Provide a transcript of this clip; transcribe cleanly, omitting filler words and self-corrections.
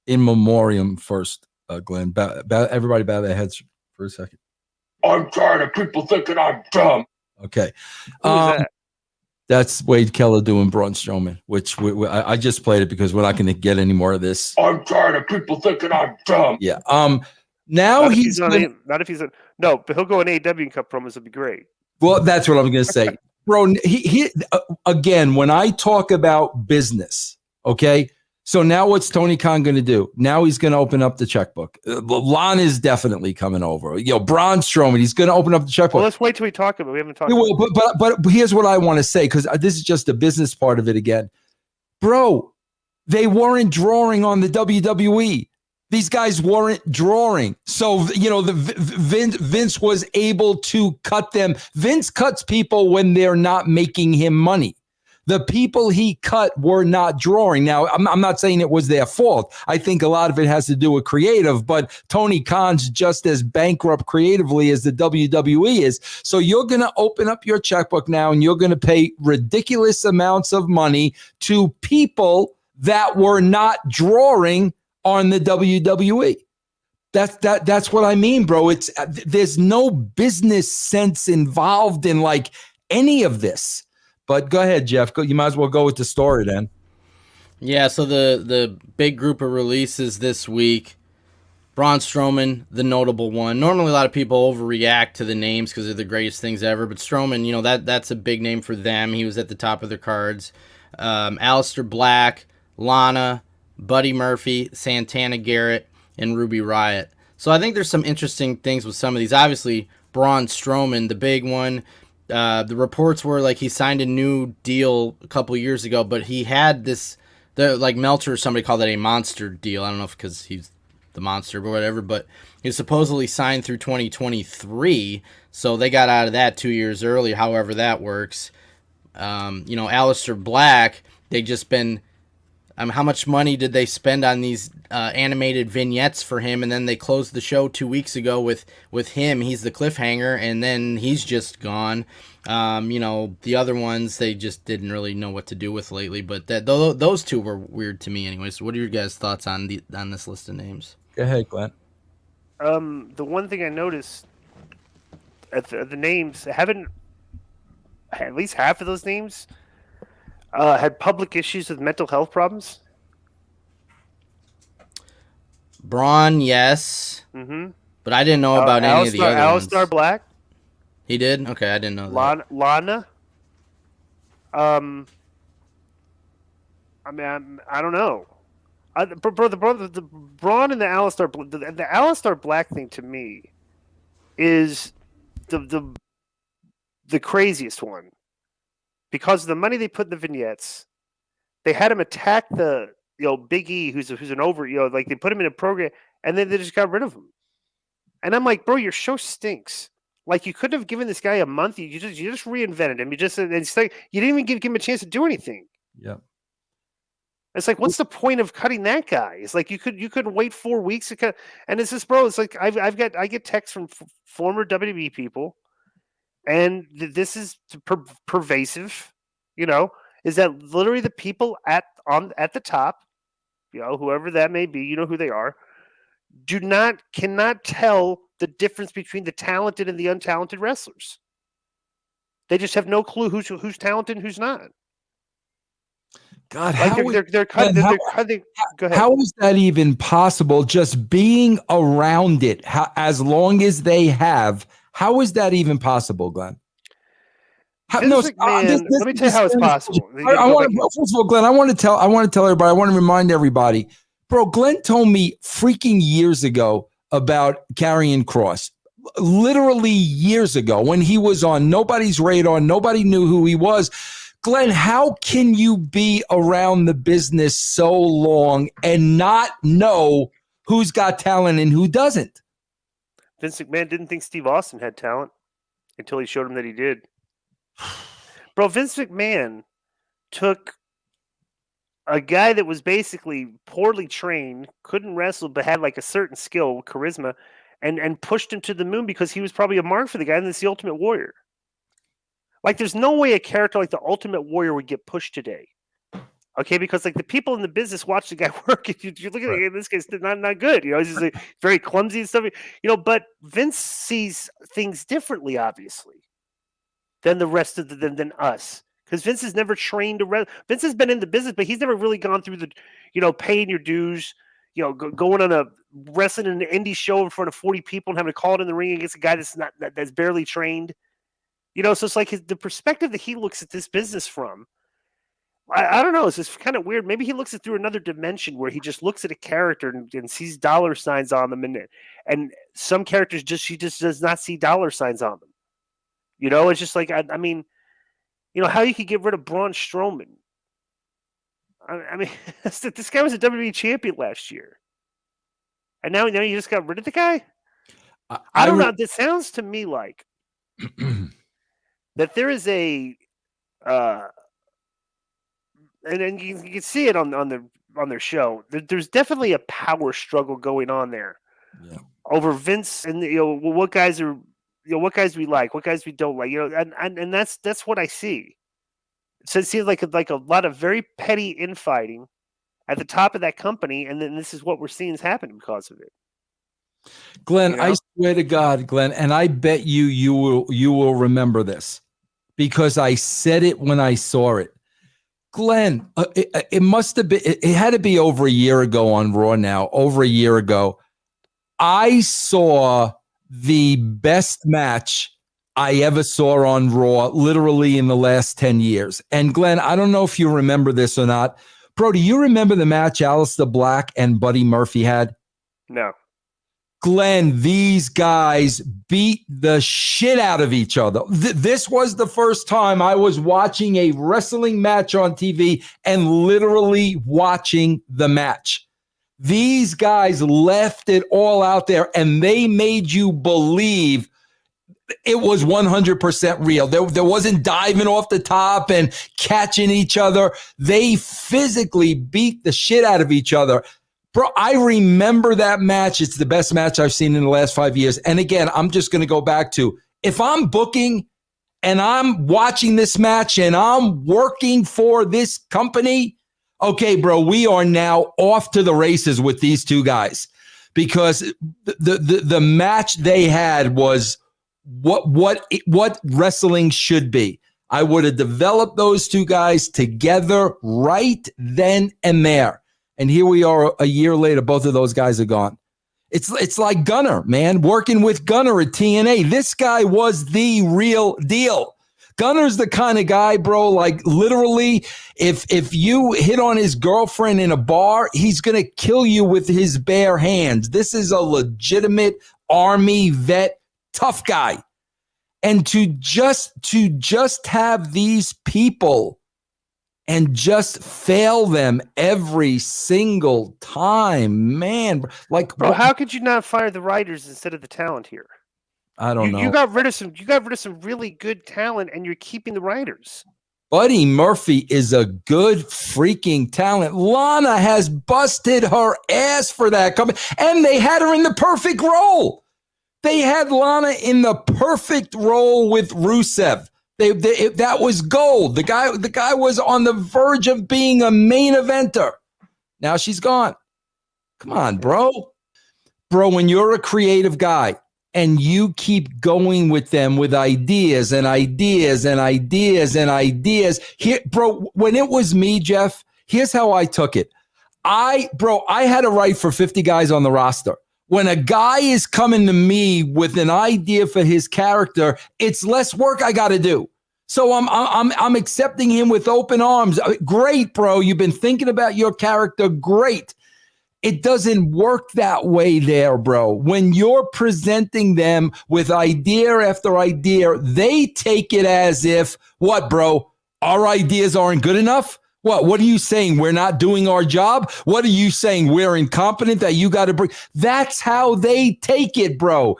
in memoriam first, Glenn. Everybody bow their heads for a second. I'm tired of people thinking I'm dumb. Okay. Who's that? That's Wade Keller doing Braun Strowman, which I just played it because we're not going to get any more of this. I'm tired of people thinking I'm dumb. Yeah. Now not if he's on. No, but he'll go on AEW and cut promos. It'd be great. Well, that's what I'm going to say, bro. He again, when I talk about business, okay. So now what's Tony Khan going to do? Now he's going to open up the checkbook. Lana is definitely coming over. Braun Strowman, he's going to open up the checkbook. Well, let's wait till we talk about it. We haven't talked about it. But here's what I want to say, because this is just the business part of it again. Bro, they weren't drawing on the WWE. These guys weren't drawing. So, Vince was able to cut them. Vince cuts people when they're not making him money. The people he cut were not drawing. Now, I'm not saying it was their fault. I think a lot of it has to do with creative, but Tony Khan's just as bankrupt creatively as the WWE is. So you're going to open up your checkbook now and you're going to pay ridiculous amounts of money to people that were not drawing on the WWE. That's what I mean, bro. There's no business sense involved in like any of this. But go ahead, Jeff. You might as well go with the story then. Yeah, so the big group of releases this week, Braun Strowman, the notable one. Normally a lot of people overreact to the names because they're the greatest things ever, but Strowman, that's a big name for them. He was at the top of their cards. Aleister Black, Lana, Buddy Murphy, Santana Garrett, and Ruby Riott. So I think there's some interesting things with some of these. Obviously, Braun Strowman, the big one. The reports were like he signed a new deal a couple years ago, but he had like Meltzer or somebody called it a monster deal. I don't know if because he's the monster or whatever, but he was supposedly signed through 2023, so they got out of that 2 years early, however that works. Aleister Black, they just been how much money did they spend on these animated vignettes for him? And then they closed the show 2 weeks ago with him. He's the cliffhanger, and then he's just gone. The other ones they just didn't really know what to do with lately. But those two were weird to me, anyways. What are your guys' thoughts on this list of names? Go ahead, Glenn. The one thing I noticed at the names haven't at least half of those names. Had public issues with mental health problems? Braun, yes. Mm-hmm. But I didn't know about any of the other ones. Aleister Black? He did? Okay, I didn't know that. Lana? I don't know. The Braun and the Aleister Black thing to me is the craziest one. Because of the money they put in the vignettes, they had him attack the Big E, who's an over, like they put him in a program, and then they just got rid of him. And I'm like, bro, your show stinks. Like you couldn't have given this guy a month. You just reinvented him. You didn't even give him a chance to do anything. Yeah. It's like, what's the point of cutting that guy? It's like you couldn't wait 4 weeks to cut. And it's just, bro. It's like I get texts from former WWE people. And this is pervasive, is that literally the people at the top, whoever that may be, who they are, cannot tell the difference between the talented and the untalented wrestlers. They just have no clue who's talented and who's not. God, they're cutting. Go ahead. How is that even possible? Just being around it, as long as they have. How is that even possible, Glenn? Let me tell you how it's possible. First of all, Glenn, I want to tell everybody. I want to remind everybody, bro. Glenn told me freaking years ago about Karrion Kross. Literally years ago, when he was on nobody's radar, nobody knew who he was. Glenn, how can you be around the business so long and not know who's got talent and who doesn't? Vince McMahon didn't think Steve Austin had talent until he showed him that he did. Bro, Vince McMahon took a guy that was basically poorly trained, couldn't wrestle, but had like a certain skill, charisma, and pushed him to the moon because he was probably a mark for the guy, and it's the Ultimate Warrior. Like, there's no way a character like the Ultimate Warrior would get pushed today. Okay, because like the people in the business watch the guy work, and you look at it, this guy's not good. He's just like, very clumsy and stuff. But Vince sees things differently, obviously, than the rest of than us. Because Vince has never trained Vince has been in the business, but he's never really gone through the, paying your dues, going on a wrestling in an indie show in front of 40 people and having to call it in the ring against a guy that's barely trained. So it's like the perspective that he looks at this business from. I don't know. It's just kind of weird. Maybe he looks it through another dimension where he just looks at a character and sees dollar signs on them, and some characters he just does not see dollar signs on them. It's just like I mean, how you could get rid of Braun Strowman. I mean, this guy was a WWE champion last year, and now you just got rid of the guy. I don't know. This sounds to me like that there is a. And then you can see it on their show. There's definitely a power struggle going on there over Vince and what guys are what guys we like, what guys we don't like. And that's what I see. So it seems like a lot of very petty infighting at the top of that company, and then this is what we're seeing is happening because of it. Glenn, I swear to God, Glenn, and I bet you will remember this because I said it when I saw it. Glenn, it must have been, it had to be over a year ago on Raw now, over a year ago. I saw the best match I ever saw on Raw, literally in the last 10 years. And Glenn, I don't know if you remember this or not. Bro, do you remember the match Aleister Black and Buddy Murphy had? No. Glenn, these guys beat the shit out of each other. This was the first time I was watching a wrestling match on TV and literally watching the match. These guys left it all out there, and they made you believe it was 100% real. There wasn't diving off the top and catching each other. They physically beat the shit out of each other. Bro, I remember that match. It's the best match I've seen in the last 5 years. And again, I'm just going to go back to, if I'm booking and I'm watching this match and I'm working for this company, okay, bro, we are now off to the races with these two guys because the match they had was what wrestling should be. I would have developed those two guys together right then and there. And here we are a year later, both of those guys are gone. It's like Gunner, man, working with Gunner at TNA. This guy was the real deal. Gunner's the kind of guy, bro, like literally, if you hit on his girlfriend in a bar, he's going to kill you with his bare hands. This is a legitimate Army vet, tough guy. And to just have these people and just fail them every single time, man. Like, bro, how could you not fire the writers instead of the talent here? I don't know. You got rid of some really good talent, and you're keeping the writers. Buddy Murphy is a good freaking talent. Lana has busted her ass for that company, and they had her in the perfect role. They had Lana in the perfect role with Rusev. That was gold. The guy was on the verge of being a main eventer. Now she's gone. Come on, bro. Bro, when you're a creative guy and you keep going with them with ideas and ideas and ideas and ideas. Here, bro, when it was me, Jeff, here's how I took it. I had to write for 50 guys on the roster. When a guy is coming to me with an idea for his character, it's less work I got to do. So I'm accepting him with open arms. Great, bro. You've been thinking about your character. Great. It doesn't work that way there, bro. When you're presenting them with idea after idea, they take it as if, what, bro? Our ideas aren't good enough? What are you saying? We're not doing our job? What are you saying? We're incompetent that you got to bring? That's how they take it, bro.